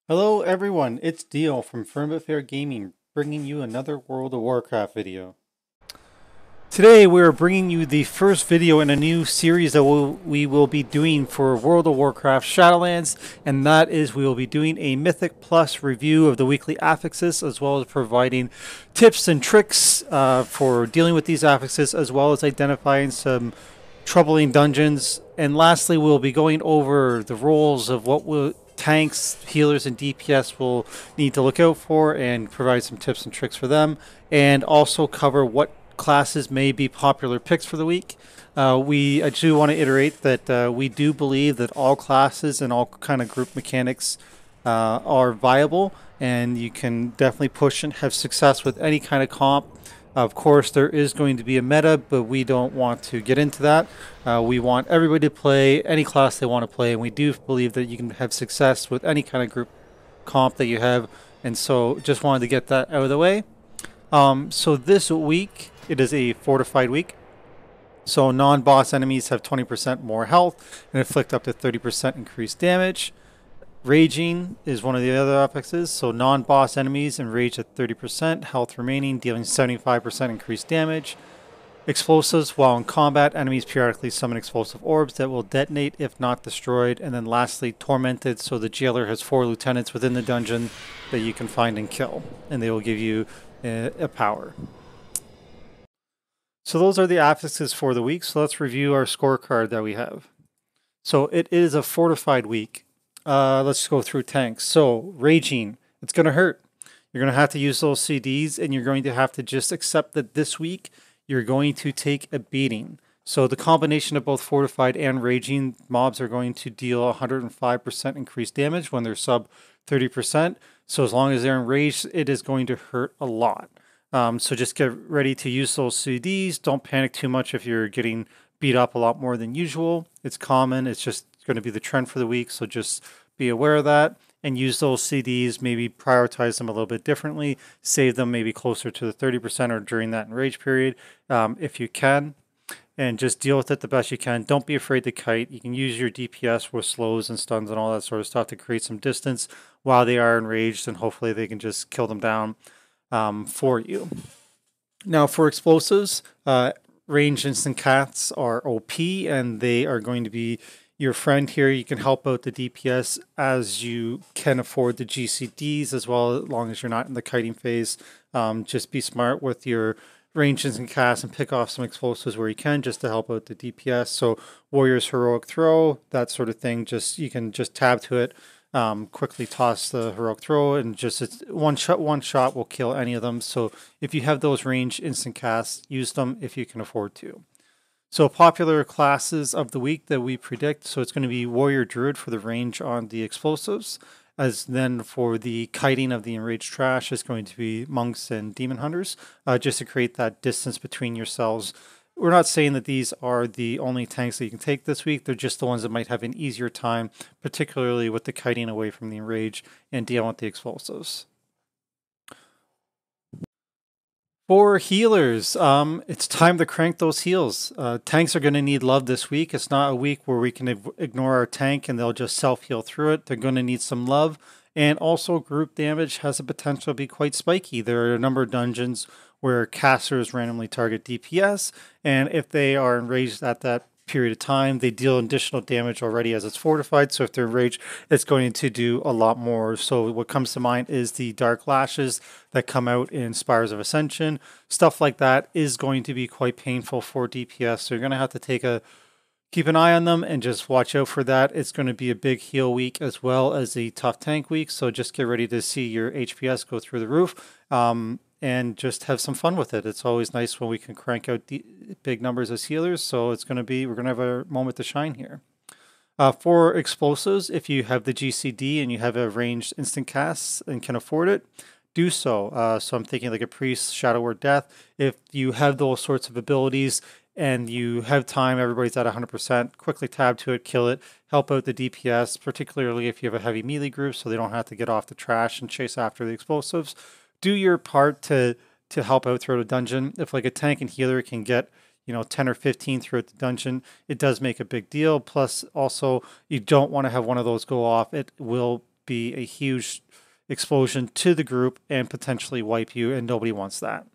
Hello everyone, it's Dio from Firm But Fair Gaming, bringing you another World of Warcraft video. Today we're bringing you the first video in a new series that we will be doing for World of Warcraft Shadowlands, and that is we will be doing a Mythic Plus review of the weekly affixes, as well as providing tips and tricks for dealing with these affixes, as well as identifying some troubling dungeons. And lastly, we'll be going over the roles of what will tanks, healers, and DPS will need to look out for and provide some tips and tricks for them, and also cover what classes may be popular picks for the week. I do want to iterate that we do believe that all classes and all kind of group mechanics are viable, and you can definitely push and have success with any kind of comp. Of course, there is going to be a meta, but we don't want to get into that. We want everybody to play any class they want to play, and we do believe that you can have success with any kind of group comp that you have. And so just wanted to get that out of the way. So this week, it is a fortified week. So non-boss enemies have 20% more health and inflict up to 30% increased damage. Raging is one of the other affixes, so non-boss enemies enrage at 30%, health remaining, dealing 75% increased damage. Explosives, while in combat, enemies periodically summon explosive orbs that will detonate if not destroyed. And then lastly, Tormented, so the jailer has 4 lieutenants within the dungeon that you can find and kill, and they will give you a power. So those are the affixes for the week, so let's review our scorecard that we have. So it is a fortified week. Let's go through tanks. So, Raging, it's going to hurt. You're going to have to use those CDs, and you're going to have to just accept that this week you're going to take a beating. So the combination of both Fortified and Raging mobs are going to deal 105% increased damage when they're sub 30%. So as long as they're enraged, it is going to hurt a lot. So just get ready to use those CDs. Don't panic too much if you're getting beat up a lot more than usual. It's common. It's just going to be the trend for the week, so just be aware of that and use those CDs, maybe prioritize them a little bit differently, save them maybe closer to the 30% or during that enrage period if you can, and just deal with it the best you can. Don't be afraid to kite. You can use your DPS with slows and stuns and all that sort of stuff to create some distance while they are enraged, and hopefully they can just kill them down for you. Now for explosives, ranged instant casts are OP, and they are going to be your friend here. You can help out the DPS as you can afford the GCDs as well, as long as you're not in the kiting phase. Just be smart with your ranges and casts and pick off some explosives where you can, just to help out the DPS. So Warrior's Heroic Throw, that sort of thing, you can just tab to it, quickly toss the Heroic Throw, and just it's one shot will kill any of them. So if you have those range instant casts, use them if you can afford to. So popular classes of the week that we predict, so it's going to be Warrior Druid for the range on the explosives, as then for the kiting of the enraged trash is going to be monks and demon hunters, just to create that distance between yourselves. We're not saying that these are the only tanks that you can take this week. They're just the ones that might have an easier time, particularly with the kiting away from the enrage and dealing with the explosives. For healers, it's time to crank those heals. Tanks are going to need love this week. It's not a week where we can ignore our tank and they'll just self-heal through it. They're going to need some love. And also group damage has the potential to be quite spiky. There are a number of dungeons where casters randomly target DPS, and if they are enraged at that period of time, they deal additional damage already as it's fortified. So if they're enraged, it's going to do a lot more. So what comes to mind is the dark lashes that come out in Spires of Ascension. Stuff like that is going to be quite painful for DPS. So you're going to have to keep an eye on them and just watch out for that. It's going to be a big heal week as well as a tough tank week. So just get ready to see your HPS go through the roof. And just have some fun with it. It's always nice when we can crank out the big numbers as healers. So we're going to have a moment to shine here. For explosives, if you have the GCD and you have a ranged instant cast and can afford it, do so. So I'm thinking like a priest, Shadow Word Death. If you have those sorts of abilities and you have time, everybody's at 100%, quickly tab to it, kill it, help out the DPS, particularly if you have a heavy melee group so they don't have to get off the trash and chase after the explosives. Do your part to help out throughout a dungeon. If like a tank and healer can get 10 or 15 throughout the dungeon, it does make a big deal. Plus also you don't want to have one of those go off. It will be a huge explosion to the group and potentially wipe you, and nobody wants that.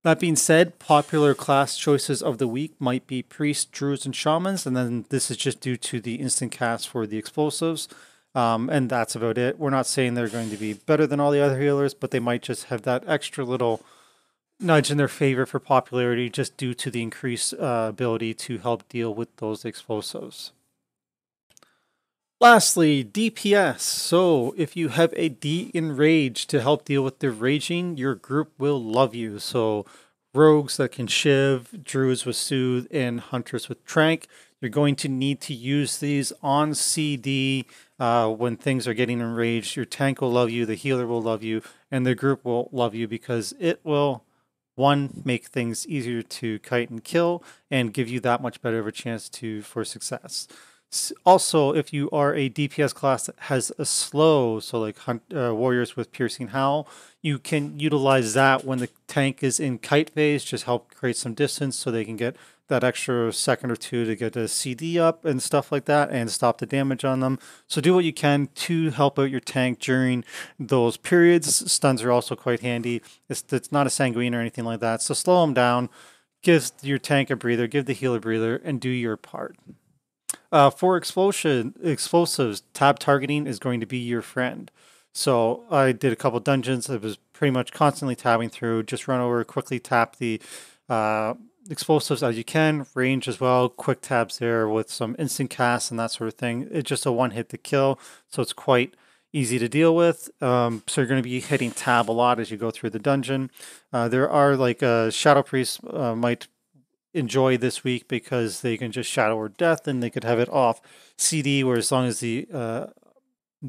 That being said, popular class choices of the week might be priests, druids, and shamans, and then this is just due to the instant cast for the explosives, and that's about it. We're not saying they're going to be better than all the other healers, but they might just have that extra little nudge in their favor for popularity just due to the increased ability to help deal with those explosives. Lastly, DPS. So if you have a D in Rage to help deal with the raging, your group will love you. So rogues that can shiv, druids with soothe, and hunters with trank. You're going to need to use these on CD when things are getting enraged. Your tank will love you, the healer will love you, and the group will love you because it will, one, make things easier to kite and kill, and give you that much better of a chance for success. Also, if you are a DPS class that has a slow, so like warriors with piercing howl, you can utilize that when the tank is in kite phase, just help create some distance so they can get that extra second or two to get a CD up and stuff like that and stop the damage on them. So do what you can to help out your tank during those periods. Stuns are also quite handy. It's not a sanguine or anything like that, so slow them down, give your tank a breather, give the healer a breather, and do your part. For explosives, tab targeting is going to be your friend. So I did a couple dungeons. I was pretty much constantly tabbing through. Just run over, quickly tap the explosives as you can. Range as well. Quick tabs there with some instant casts and that sort of thing. It's just a one hit to kill, so it's quite easy to deal with. So you're going to be hitting tab a lot as you go through the dungeon. There are like Shadow Priest might enjoy this week because they can just Shadow Word Death and they could have it off CD, where as long as the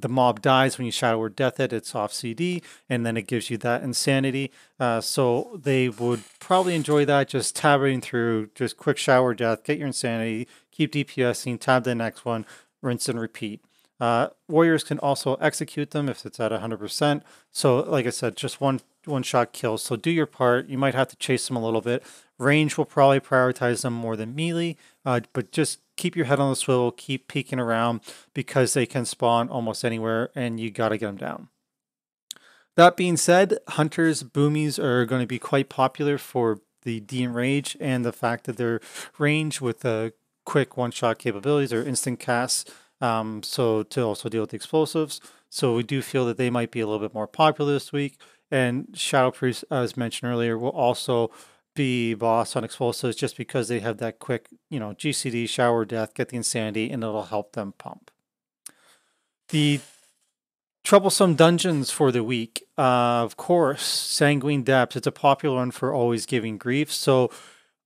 mob dies when you Shadow Word Death it, it's off CD, and then it gives you that insanity. So they would probably enjoy that, just tabbing through, just quick Shadow Word Death, get your insanity, keep DPSing, tab the next one, rinse and repeat. Warriors can also execute them if it's at 100%. So like I said, just one shot kills. So do your part. You might have to chase them a little bit. Range will probably prioritize them more than melee, but just keep your head on the swivel, keep peeking around because they can spawn almost anywhere and you got to get them down. That being said, hunters, boomies are going to be quite popular for the D and Rage, and the fact that they're range with quick one-shot capabilities or instant casts, so to also deal with the explosives. So we do feel that they might be a little bit more popular this week. And Shadow Priest, as mentioned earlier, will also be boss on explosives just because they have that quick, GCD, Shadow Word Death, get the insanity, and it'll help them pump. The troublesome dungeons for the week, of course, Sanguine Depths. It's a popular one for always giving grief. So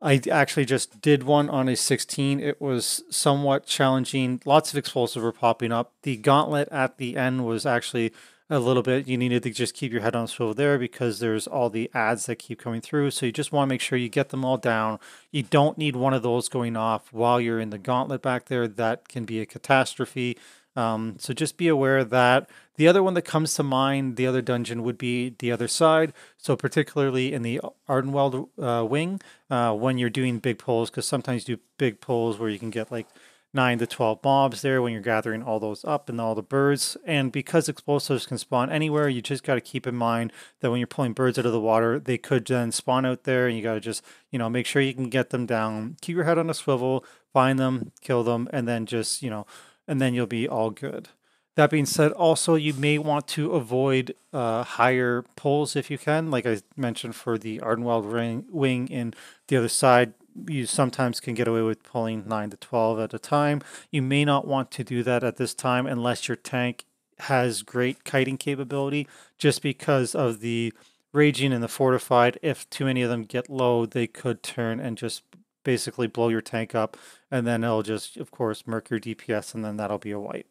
I actually just did one on a 16. It was somewhat challenging. Lots of explosives were popping up. The gauntlet at the end was actually a little bit, you needed to just keep your head on a swivel there because there's all the ads that keep coming through. So you just want to make sure you get them all down. You don't need one of those going off while you're in the gauntlet back there. That can be a catastrophe. So just be aware of that. The other one that comes to mind, the other dungeon, would be the other side. So particularly in the Ardenweld wing, when you're doing big pulls, because sometimes you do big pulls where you can get like 9 to 12 mobs there when you're gathering all those up and all the birds. And because explosives can spawn anywhere, you just got to keep in mind that when you're pulling birds out of the water, they could then spawn out there, and you got to just, make sure you can get them down. Keep your head on a swivel, find them, kill them, and then just, and then you'll be all good. That being said, also you may want to avoid higher pulls if you can. Like I mentioned for the Ardenweld wing in the other side, you sometimes can get away with pulling 9 to 12 at a time. You may not want to do that at this time unless your tank has great kiting capability, just because of the raging and the fortified. If too many of them get low, they could turn and just basically blow your tank up, and then it'll just, of course, murk your DPS, and then that'll be a wipe.